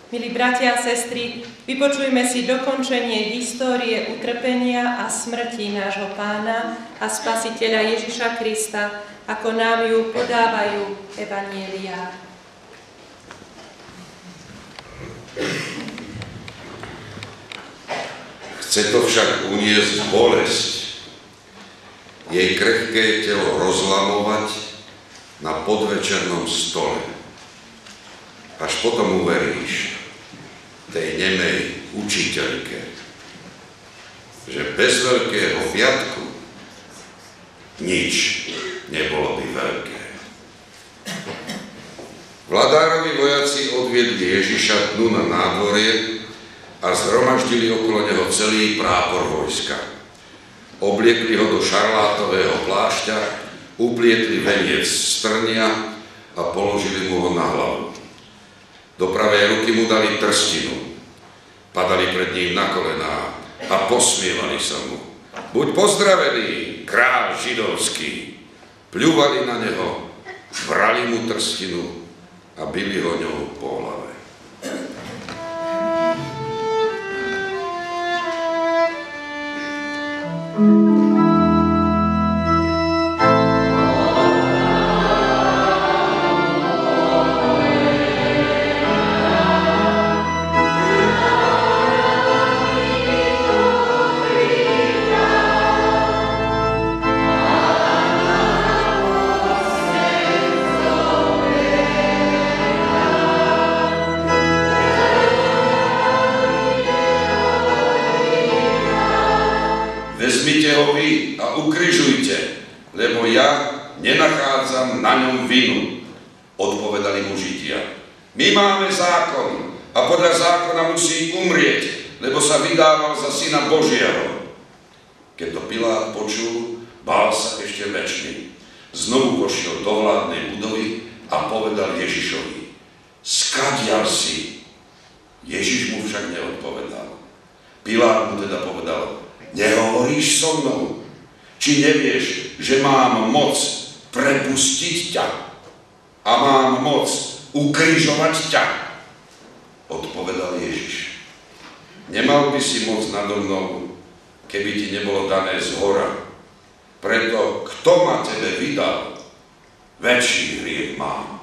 Milí bratia a sestry, vypočujme si dokončenie histórie utrpenia a smrti nášho Pána a Spasiteľa Ježiša Krista, ako nám ju podávajú evanjeliá. Chce to však uniesť bolesť, jej krehké telo rozlamovať na podvečernom stole. Až potom uveríš tej nemej učiteľke, že bez veľkého piatku nič nebolo by veľké. Vladárovi vojaci odviedli Ježiša dnu na nádvorie a zhromaždili okolo neho celý prápor vojska. Obliekli ho do šarlátového plášťa, uplietli veniec z trnia a položili mu ho na hlavu. Do pravej ruky mu dali trstinu. Padali pred ním na kolená a posmievali sa mu. Buď pozdravený, kráľ židovský. Pľúvali na neho, brali mu trstinu a bili ho ňou po hlave. Vezmite ho vy a ukrižujte, lebo ja nenachádzam na ňom vinu, odpovedali mu Židia. My máme zákon a podľa zákona musí umrieť, lebo sa vydával za syna Božieho. Keď to Pilát počul, bál sa ešte väčšmi. Znovu vošiel do vládnej budovy a povedal Ježišovi: Skadiaľ si? Ježiš mu však neodpovedal. Pilát mu teda povedal: Nehovoríš so mnou? Či nevieš, že mám moc prepustiť ťa a mám moc ukrižovať ťa? Odpovedal Ježiš: Nemal by si moc nado mnou, keby ti nebolo dané zhora. Preto, kto ma tebe vydal, väčší hriech má.